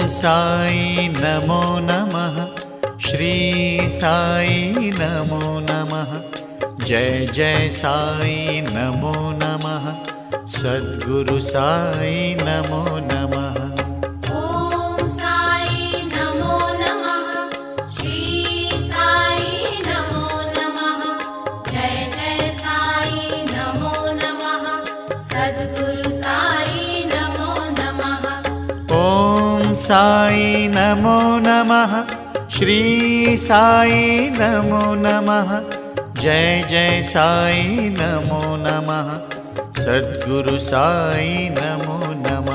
साई नमो नमः। श्री साई नमो नमः। जय जय साई नमो नमः। सद्गुरु साई नमो नमः। ओम साई नमो नमः। श्री साई नमो नमः। जय जय साई नमो नमः। सद्गुरु साई नमो नमः। ओम साई नमो नमः। श्री साई नमो नमः। जय जय साई नमो नमः। सद्गुरु साई नमो नमः।